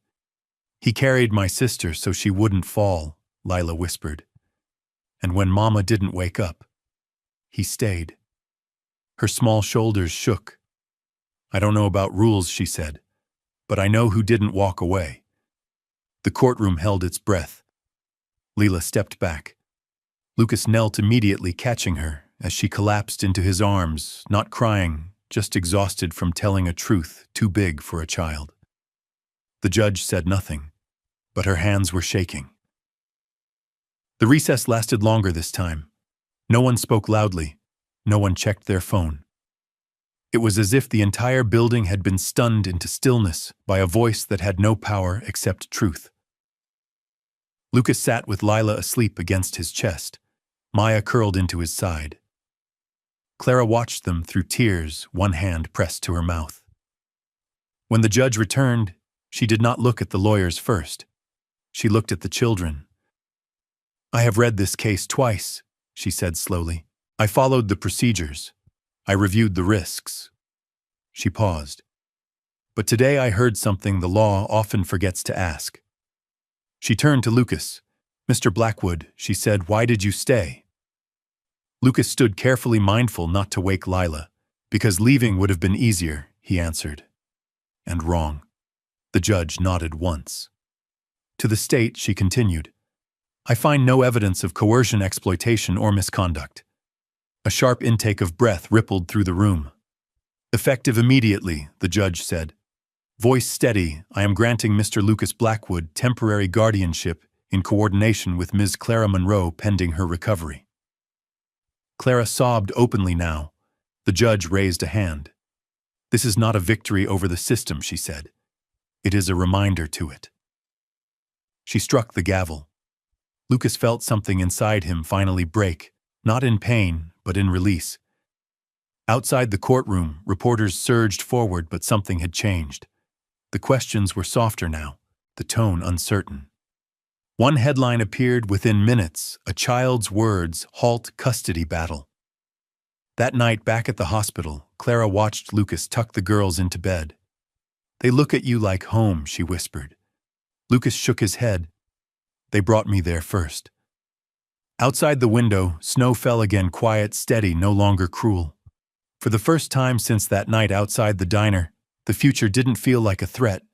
A: "He carried my sister so she wouldn't fall," Lila whispered. "And when Mama didn't wake up, he stayed." Her small shoulders shook. "I don't know about rules," she said, "but I know who didn't walk away." The courtroom held its breath. Lila stepped back. Lucas knelt immediately, catching her as she collapsed into his arms, not crying, just exhausted from telling a truth too big for a child. The judge said nothing, but her hands were shaking. The recess lasted longer this time. No one spoke loudly. No one checked their phone. It was as if the entire building had been stunned into stillness by a voice that had no power except truth. Lucas sat with Lila asleep against his chest, Maya curled into his side. Clara watched them through tears, one hand pressed to her mouth. When the judge returned, she did not look at the lawyers first. She looked at the children. "I have read this case twice," she said slowly. "I followed the procedures. I reviewed the risks." She paused. "But today I heard something the law often forgets to ask." She turned to Lucas. "Mr. Blackwood," she said, "why did you stay?" Lucas stood carefully, mindful not to wake Lila. "Because leaving would have been easier," he answered. "And wrong." The judge nodded once. To the state, she continued, "I find no evidence of coercion, exploitation, or misconduct." A sharp intake of breath rippled through the room. "Effective immediately," the judge said. Voice steady, "I am granting Mr. Lucas Blackwood temporary guardianship in coordination with Ms. Clara Monroe pending her recovery." Clara sobbed openly now. The judge raised a hand. "This is not a victory over the system," she said. "It is a reminder to it." She struck the gavel. Lucas felt something inside him finally break, not in pain, but in release. Outside the courtroom, reporters surged forward, but something had changed. The questions were softer now, the tone uncertain. One headline appeared within minutes, "A child's words halt custody battle." That night back at the hospital, Clara watched Lucas tuck the girls into bed. "They look at you like home," she whispered. Lucas shook his head. "They brought me there first." Outside the window, snow fell again, quiet, steady, no longer cruel. For the first time since that night outside the diner, the future didn't feel like a threat.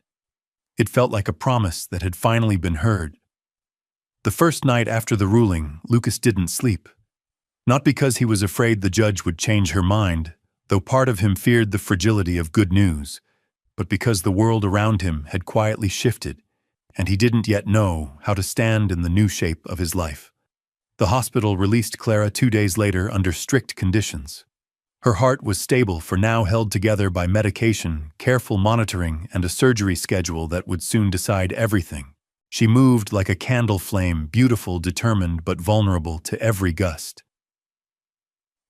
A: It felt like a promise that had finally been heard. The first night after the ruling, Lucas didn't sleep. Not because he was afraid the judge would change her mind, though part of him feared the fragility of good news, but because the world around him had quietly shifted, and he didn't yet know how to stand in the new shape of his life. The hospital released Clara 2 days later under strict conditions. Her heart was stable for now, held together by medication, careful monitoring, and a surgery schedule that would soon decide everything. She moved like a candle flame, beautiful, determined, but vulnerable to every gust.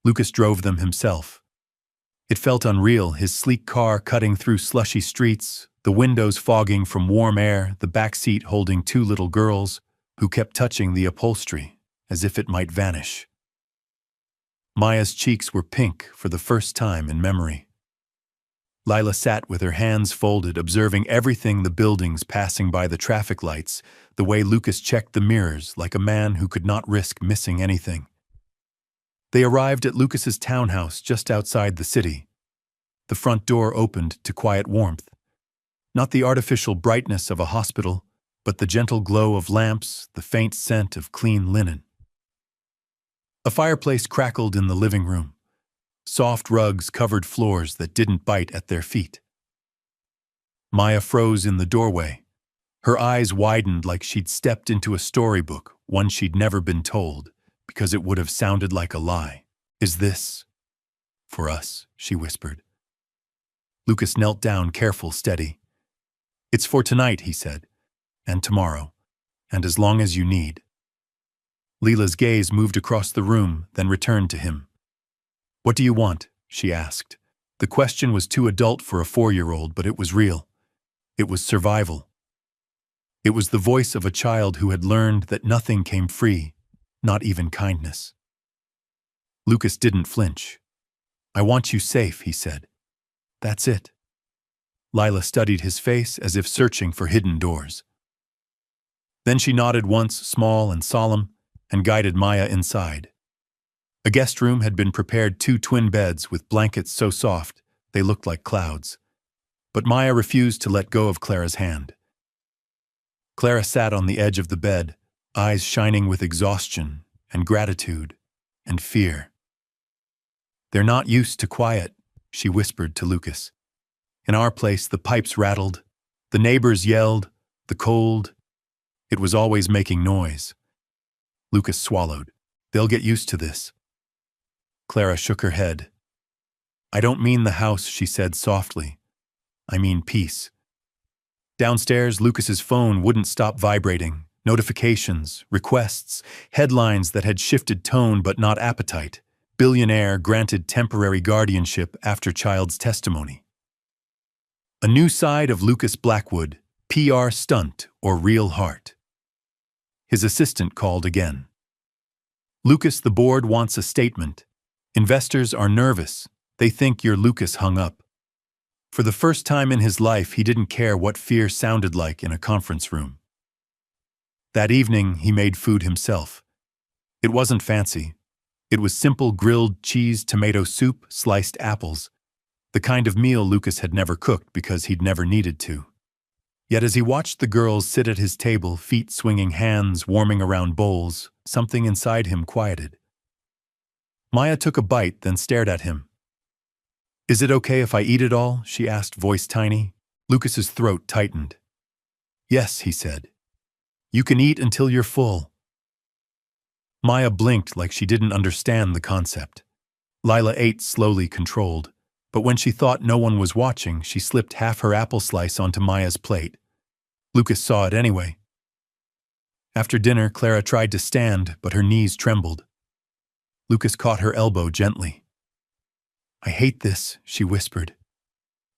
A: Lucas drove them himself. It felt unreal, his sleek car cutting through slushy streets, the windows fogging from warm air, the back seat holding 2 little girls who kept touching the upholstery as if it might vanish. Maya's cheeks were pink for the first time in memory. Lila sat with her hands folded, observing everything, the buildings passing by, the traffic lights, the way Lucas checked the mirrors like a man who could not risk missing anything. They arrived at Lucas's townhouse just outside the city. The front door opened to quiet warmth. Not the artificial brightness of a hospital, but the gentle glow of lamps, the faint scent of clean linen. A fireplace crackled in the living room. Soft rugs covered floors that didn't bite at their feet. Maya froze in the doorway. Her eyes widened like she'd stepped into a storybook, one she'd never been told, because it would have sounded like a lie. "Is this for us?" she whispered. Lucas knelt down, careful, steady. "It's for tonight," he said, "and tomorrow, and as long as you need." Leela's gaze moved across the room, then returned to him. "What do you want?" she asked. The question was too adult for a 4-year-old, but it was real. It was survival. It was the voice of a child who had learned that nothing came free, not even kindness. Lucas didn't flinch. "I want you safe," he said. "That's it." Lila studied his face as if searching for hidden doors. Then she nodded once, small and solemn, and guided Maya inside. A guest room had been prepared, 2 twin beds with blankets so soft they looked like clouds. But Maya refused to let go of Clara's hand. Clara sat on the edge of the bed, eyes shining with exhaustion and gratitude and fear. "They're not used to quiet," she whispered to Lucas. "In our place, the pipes rattled, the neighbors yelled, the cold. It was always making noise." Lucas swallowed. "They'll get used to this." Clara shook her head. "I don't mean the house," she said softly. "I mean peace." Downstairs, Lucas's phone wouldn't stop vibrating. Notifications, requests, headlines that had shifted tone but not appetite. Billionaire granted temporary guardianship after child's testimony. A new side of Lucas Blackwood, PR stunt or real heart. His assistant called again. "Lucas, the board wants a statement. Investors are nervous. They think you're Lucas hung up." For the first time in his life, he didn't care what fear sounded like in a conference room. That evening, he made food himself. It wasn't fancy. It was simple grilled cheese, tomato soup, sliced apples, the kind of meal Lucas had never cooked because he'd never needed to. Yet as he watched the girls sit at his table, feet swinging, hands warming around bowls, something inside him quieted. Maya took a bite, then stared at him. "Is it okay if I eat it all?" she asked, voice tiny. Lucas's throat tightened. "Yes," he said. "You can eat until you're full." Maya blinked like she didn't understand the concept. Lila ate slowly, controlled, but when she thought no one was watching, she slipped half her apple slice onto Maya's plate. Lucas saw it anyway. After dinner, Clara tried to stand, but her knees trembled. Lucas caught her elbow gently. "I hate this," she whispered.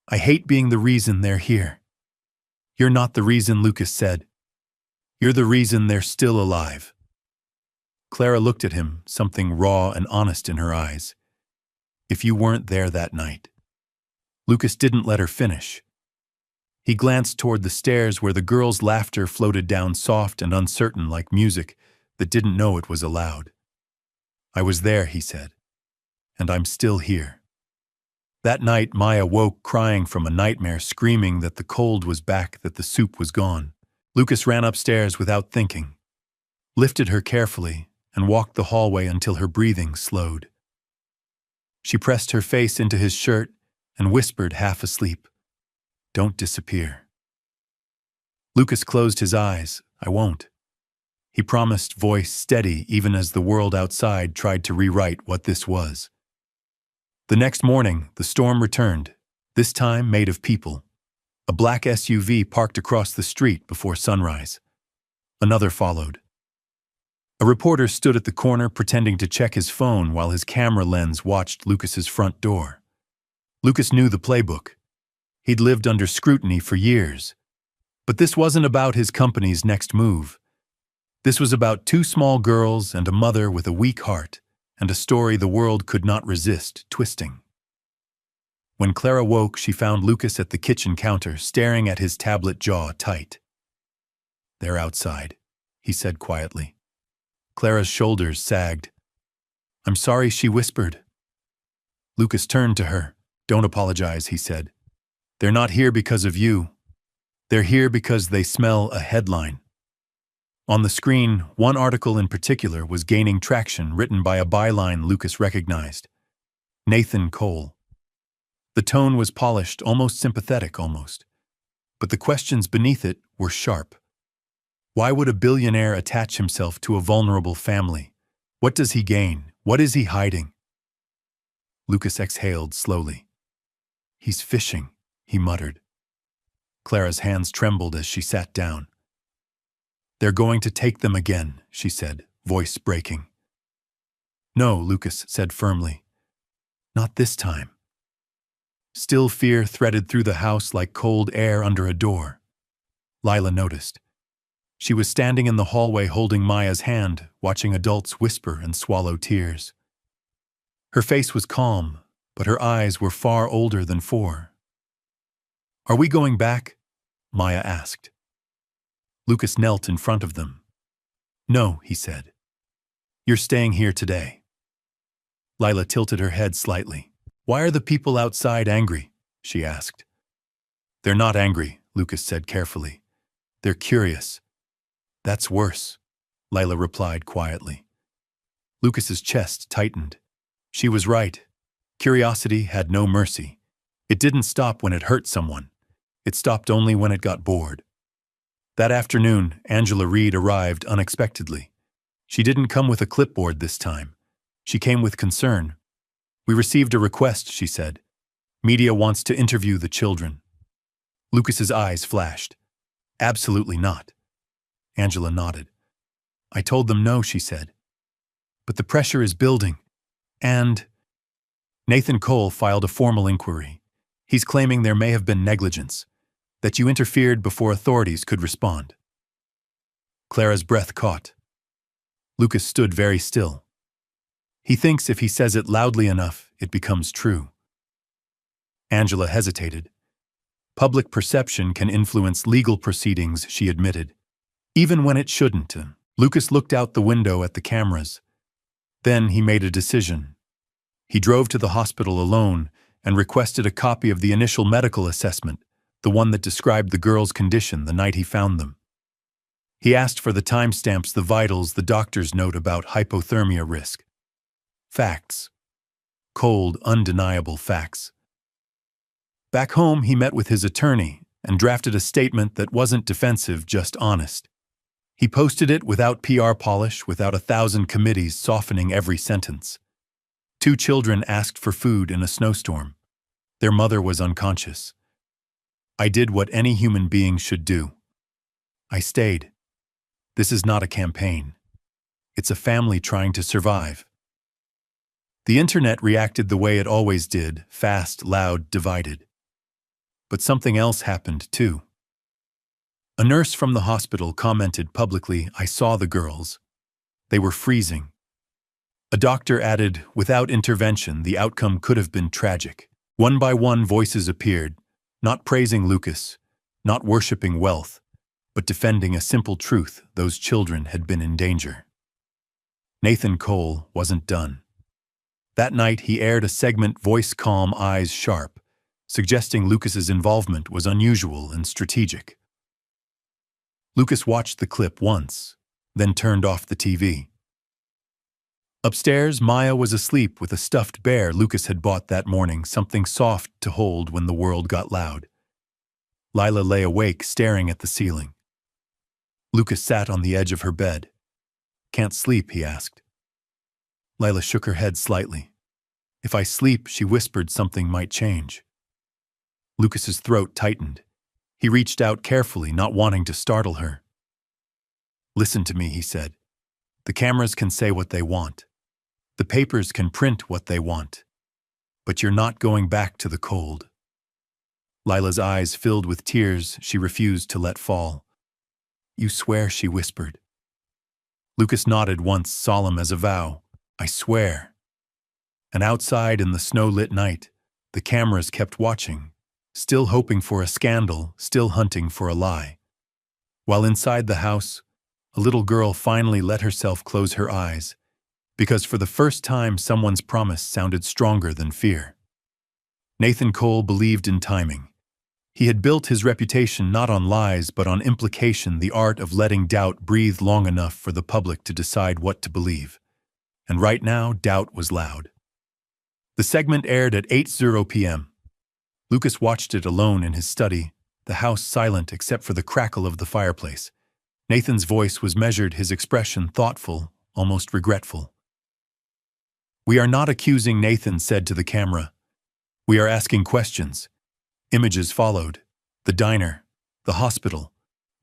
A: "I hate being the reason they're here." "You're not the reason," Lucas said. "You're the reason they're still alive." Clara looked at him, something raw and honest in her eyes. "If you weren't there that night." Lucas didn't let her finish. He glanced toward the stairs where the girls' laughter floated down, soft and uncertain like music that didn't know it was allowed. "I was there," he said, "and I'm still here." That night, Maya woke crying from a nightmare, screaming that the cold was back, that the soup was gone. Lucas ran upstairs without thinking, lifted her carefully, and walked the hallway until her breathing slowed. She pressed her face into his shirt and whispered, half asleep, Don't disappear. Lucas closed his eyes. I won't. He promised, voice steady even as the world outside tried to rewrite what this was. The next morning, the storm returned, this time made of people. A black SUV parked across the street before sunrise. Another followed. A reporter stood at the corner pretending to check his phone while his camera lens watched Lucas's front door. Lucas knew the playbook. He'd lived under scrutiny for years. But this wasn't about his company's next move. This was about two small girls and a mother with a weak heart, and a story the world could not resist twisting. When Clara woke, she found Lucas at the kitchen counter, staring at his tablet, jaw tight. "They're outside," he said quietly. Clara's shoulders sagged. "I'm sorry," she whispered. Lucas turned to her. "Don't apologize," he said. "They're not here because of you. They're here because they smell a headline." On the screen, one article in particular was gaining traction, written by a byline Lucas recognized. Nathan Cole. The tone was polished, almost sympathetic almost. But the questions beneath it were sharp. Why would a billionaire attach himself to a vulnerable family? What does he gain? What is he hiding? Lucas exhaled slowly. "He's fishing," he muttered. Clara's hands trembled as she sat down. "They're going to take them again," she said, voice breaking. "No," Lucas said firmly. "Not this time." Still fear threaded through the house like cold air under a door. Lila noticed. She was standing in the hallway holding Maya's hand, watching adults whisper and swallow tears. Her face was calm, but her eyes were far older than 4. "Are we going back?" Maya asked. Lucas knelt in front of them. "No," he said. "You're staying here today." Lila tilted her head slightly. "Why are the people outside angry?" she asked. "They're not angry," Lucas said carefully. "They're curious." "That's worse," Lila replied quietly. Lucas's chest tightened. She was right. Curiosity had no mercy. It didn't stop when it hurt someone. It stopped only when it got bored. That afternoon, Angela Reed arrived unexpectedly. She didn't come with a clipboard this time. She came with concern. "We received a request," she said. "Media wants to interview the children." Lucas's eyes flashed. "Absolutely not." Angela nodded. "I told them no," she said. "But the pressure is building. And—" Nathan Cole filed a formal inquiry. "He's claiming there may have been negligence, that you interfered before authorities could respond." Clara's breath caught. Lucas stood very still. He thinks if he says it loudly enough, it becomes true. Angela hesitated. "Public perception can influence legal proceedings," she admitted, "even when it shouldn't." Lucas looked out the window at the cameras. Then he made a decision. He drove to the hospital alone and requested a copy of the initial medical assessment, the one that described the girls' condition the night he found them. He asked for the timestamps, the vitals, the doctor's note about hypothermia risk. Facts. Cold, undeniable facts. Back home, he met with his attorney and drafted a statement that wasn't defensive, just honest. He posted it without PR polish, without 1,000 committees softening every sentence. 2 children asked for food in a snowstorm. Their mother was unconscious. "I did what any human being should do. I stayed. This is not a campaign. It's a family trying to survive." The internet reacted the way it always did, fast, loud, divided. But something else happened, too. A nurse from the hospital commented publicly, "I saw the girls. They were freezing." A doctor added, "Without intervention, the outcome could have been tragic." One by one, voices appeared, not praising Lucas, not worshiping wealth, but defending a simple truth: those children had been in danger. Nathan Cole wasn't done. That night, he aired a segment, voice calm, eyes sharp, suggesting Lucas's involvement was unusual and strategic. Lucas watched the clip once, then turned off the TV. Upstairs, Maya was asleep with a stuffed bear Lucas had bought that morning, something soft to hold when the world got loud. Lila lay awake, staring at the ceiling. Lucas sat on the edge of her bed. "Can't sleep?" he asked. Lila shook her head slightly. "If I sleep," she whispered, "something might change." Lucas's throat tightened. He reached out carefully, not wanting to startle her. "Listen to me," he said. "The cameras can say what they want. The papers can print what they want. But you're not going back to the cold." Lila's eyes filled with tears she refused to let fall. "You swear?" she whispered. Lucas nodded once, solemn as a vow. "I swear." And outside in the snow-lit night, the cameras kept watching, still hoping for a scandal, still hunting for a lie. While inside the house, a little girl finally let herself close her eyes, because for the first time someone's promise sounded stronger than fear. Nathan Cole believed in timing. He had built his reputation not on lies but on implication, the art of letting doubt breathe long enough for the public to decide what to believe. And right now, doubt was loud. The segment aired at 8:00 p.m. Lucas watched it alone in his study, the house silent except for the crackle of the fireplace. Nathan's voice was measured, his expression thoughtful, almost regretful. "We are not accusing," Nathan said to the camera. "We are asking questions." Images followed: the diner, the hospital,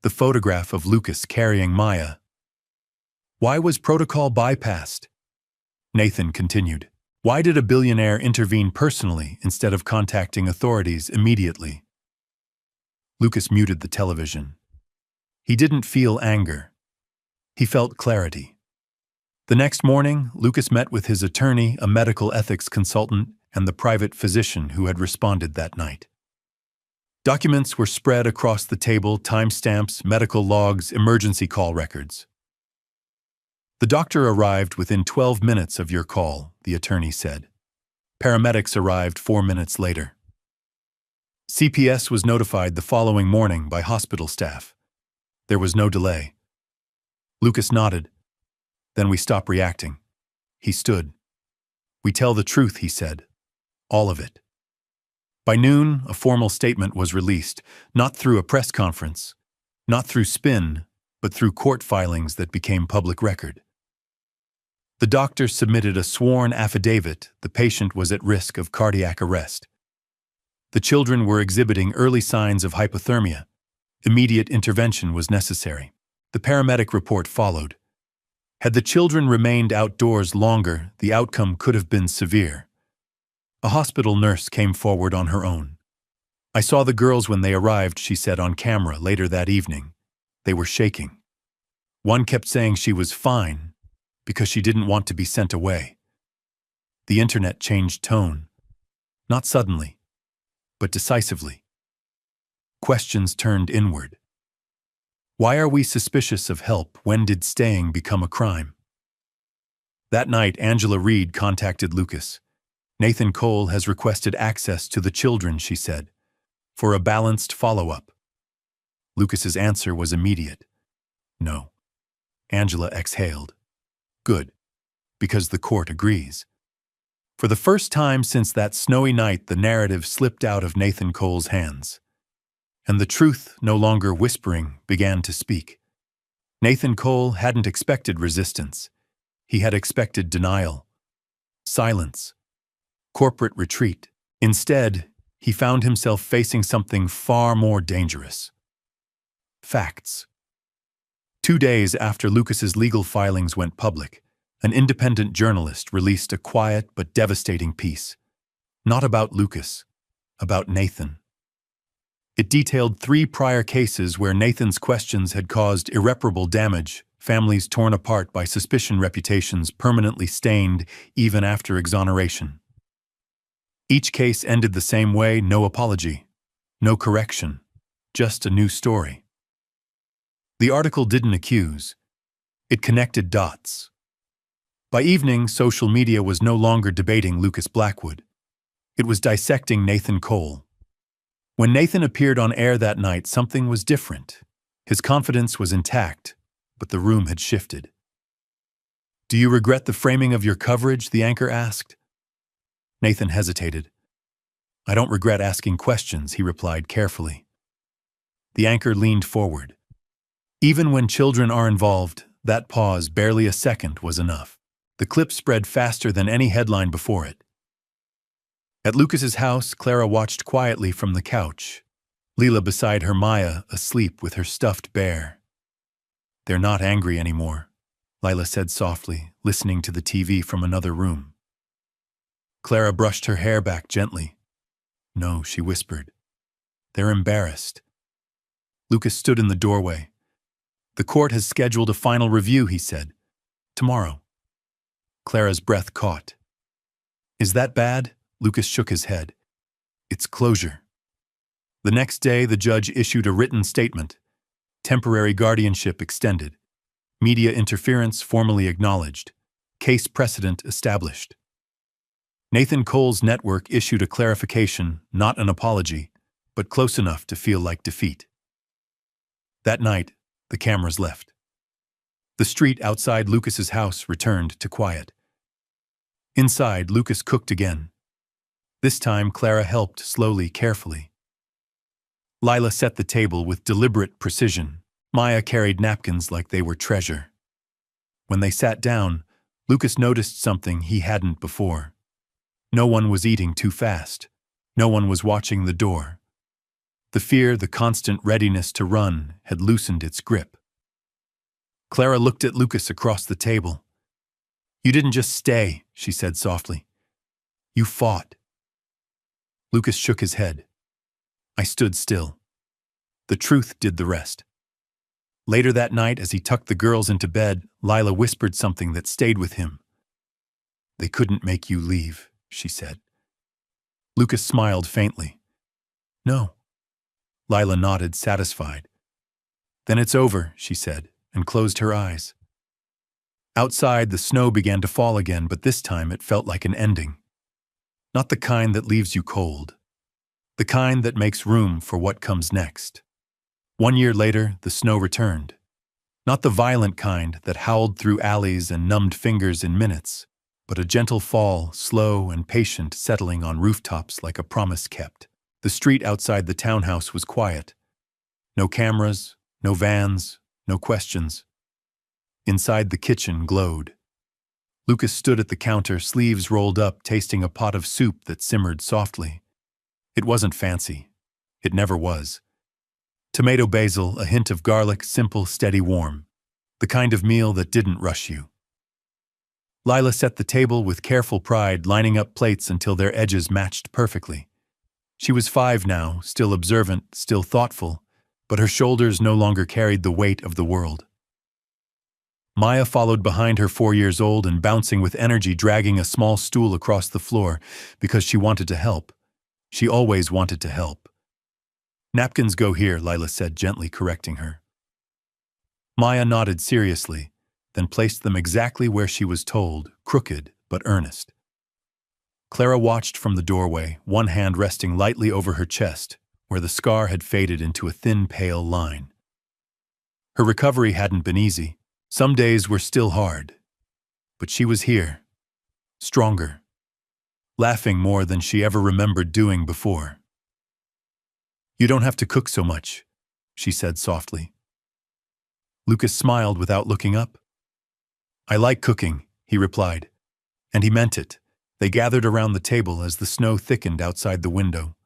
A: the photograph of Lucas carrying Maya. "Why was protocol bypassed?" Nathan continued. "Why did a billionaire intervene personally instead of contacting authorities immediately?" Lucas muted the television. He didn't feel anger. He felt clarity. The next morning, Lucas met with his attorney, a medical ethics consultant, and the private physician who had responded that night. Documents were spread across the table: timestamps, medical logs, emergency call records. "The doctor arrived within 12 minutes of your call," the attorney said. "Paramedics arrived 4 minutes later. CPS was notified the following morning by hospital staff. There was no delay." Lucas nodded. "Then we stop reacting." He stood. "We tell the truth," he said. "All of it." By noon, a formal statement was released, not through a press conference, not through spin, but through court filings that became public record. The doctor submitted a sworn affidavit the patient was at risk of cardiac arrest. The children were exhibiting early signs of hypothermia. Immediate intervention was necessary. The paramedic report followed. Had the children remained outdoors longer, the outcome could have been severe. A hospital nurse came forward on her own. "I saw the girls when they arrived," she said on camera later that evening. "They were shaking. One kept saying she was fine because she didn't want to be sent away." The internet changed tone. Not suddenly, but decisively. Questions turned inward. Why are we suspicious of help? When did staying become a crime? That night, Angela Reed contacted Lucas. "Nathan Cole has requested access to the children," she said, "for a balanced follow-up." Lucas's answer was immediate. "No." Angela exhaled. "Good, because the court agrees." For the first time since that snowy night, the narrative slipped out of Nathan Cole's hands. And the truth, no longer whispering, began to speak. Nathan Cole hadn't expected resistance. He had expected denial, silence, corporate retreat. Instead, he found himself facing something far more dangerous. Facts. 2 days after Lucas's legal filings went public, an independent journalist released a quiet but devastating piece. Not about Lucas, about Nathan. It detailed 3 prior cases where Nathan's questions had caused irreparable damage, families torn apart by suspicion, reputations permanently stained even after exoneration. Each case ended the same way: no apology, no correction, just a new story. The article didn't accuse. It connected dots. By evening, social media was no longer debating Lucas Blackwood. It was dissecting Nathan Cole. When Nathan appeared on air that night, something was different. His confidence was intact, but the room had shifted. "Do you regret the framing of your coverage?" the anchor asked. Nathan hesitated. "I don't regret asking questions," he replied carefully. The anchor leaned forward. Even when children are involved, that pause, barely a second, was enough. The clip spread faster than any headline before it. At Lucas's house, Clara watched quietly from the couch, Leela beside her, Maya asleep with her stuffed bear. "They're not angry anymore," Lila said softly, listening to the TV from another room. Clara brushed her hair back gently. "No," she whispered. "They're embarrassed." Lucas stood in the doorway. "The court has scheduled a final review," he said. "Tomorrow." Clara's breath caught. "Is that bad?" Lucas shook his head. "It's closure." The next day, the judge issued a written statement. Temporary guardianship extended. Media interference formally acknowledged. Case precedent established. Nathan Cole's network issued a clarification, not an apology, but close enough to feel like defeat. That night, the cameras left. The street outside Lucas's house returned to quiet. Inside, Lucas cooked again. This time, Clara helped slowly, carefully. Lila set the table with deliberate precision. Maya carried napkins like they were treasure. When they sat down, Lucas noticed something he hadn't before. No one was eating too fast. No one was watching the door. The fear, the constant readiness to run, had loosened its grip. Clara looked at Lucas across the table. "You didn't just stay," she said softly. "You fought." Lucas shook his head. "I stood still. The truth did the rest." Later that night, as he tucked the girls into bed, Lila whispered something that stayed with him. "They couldn't make you leave," she said. Lucas smiled faintly. "No." Lila nodded, satisfied. "Then it's over," she said, and closed her eyes. Outside, the snow began to fall again, but this time it felt like an ending. Not the kind that leaves you cold. The kind that makes room for what comes next. 1 year later, the snow returned. Not the violent kind that howled through alleys and numbed fingers in minutes, but a gentle fall, slow and patient, settling on rooftops like a promise kept. The street outside the townhouse was quiet. No cameras, no vans, no questions. Inside, the kitchen glowed. Lucas stood at the counter, sleeves rolled up, tasting a pot of soup that simmered softly. It wasn't fancy. It never was. Tomato basil, a hint of garlic, simple, steady, warm. The kind of meal that didn't rush you. Lila set the table with careful pride, lining up plates until their edges matched perfectly. She was 5 now, still observant, still thoughtful, but her shoulders no longer carried the weight of the world. Maya followed behind her, 4 years old and bouncing with energy, dragging a small stool across the floor because she wanted to help. She always wanted to help. "Napkins go here," Lila said, gently correcting her. Maya nodded seriously, then placed them exactly where she was told, crooked but earnest. Clara watched from the doorway, one hand resting lightly over her chest, where the scar had faded into a thin, pale line. Her recovery hadn't been easy. Some days were still hard. But she was here, stronger, laughing more than she ever remembered doing before. "You don't have to cook so much," she said softly. Lucas smiled without looking up. "I like cooking," he replied, and he meant it. They gathered around the table as the snow thickened outside the window.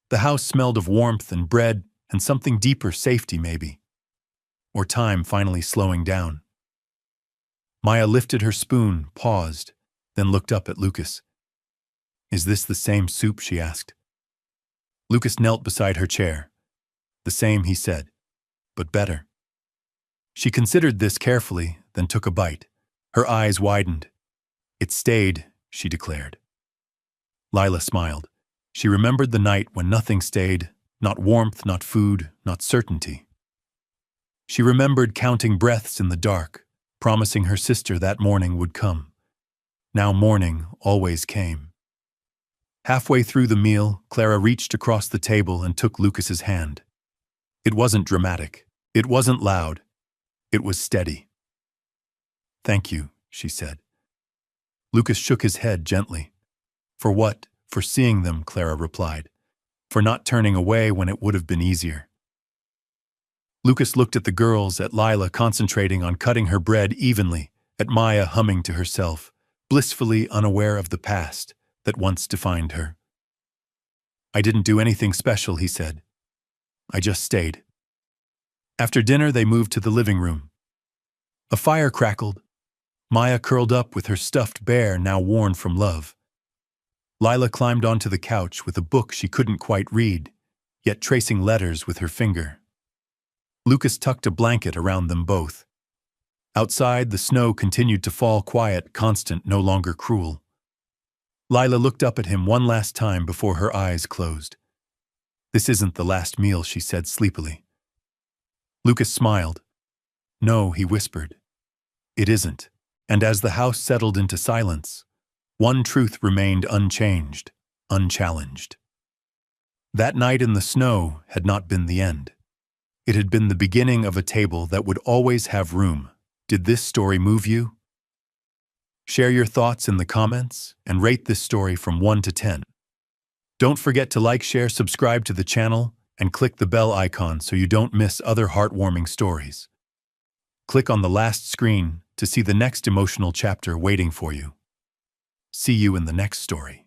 A: The house smelled of warmth and bread and something deeper, safety maybe. Or time finally slowing down. Maya lifted her spoon, paused, then looked up at Lucas. "Is this the same soup?" she asked. Lucas knelt beside her chair. "The same," he said, "but better." She considered this carefully, then took a bite. Her eyes widened. "It stayed," she declared. Lila smiled. She remembered the night when nothing stayed, not warmth, not food, not certainty. She remembered counting breaths in the dark, promising her sister that morning would come. Now morning always came. Halfway through the meal, Clara reached across the table and took Lucas's hand. It wasn't dramatic. It wasn't loud. It was steady. "Thank you," she said. Lucas shook his head gently. "For what?" "For seeing them," Clara replied. "For not turning away when it would have been easier." Lucas looked at the girls, at Lila concentrating on cutting her bread evenly, at Maya humming to herself, blissfully unaware of the past that once defined her. "I didn't do anything special," he said. "I just stayed." After dinner, they moved to the living room. A fire crackled. Maya curled up with her stuffed bear now worn from love. Lila climbed onto the couch with a book she couldn't quite read, yet tracing letters with her finger. Lucas tucked a blanket around them both. Outside, the snow continued to fall, quiet, constant, no longer cruel. Lila looked up at him one last time before her eyes closed. "This isn't the last meal," she said sleepily. Lucas smiled. "No," he whispered. "It isn't." And as the house settled into silence, one truth remained unchanged, unchallenged. That night in the snow had not been the end. It had been the beginning of a table that would always have room. Did this story move you? Share your thoughts in the comments and rate this story from 1 to 10. Don't forget to like, share, subscribe to the channel, and click the bell icon so you don't miss other heartwarming stories. Click on the last screen to see the next emotional chapter waiting for you. See you in the next story.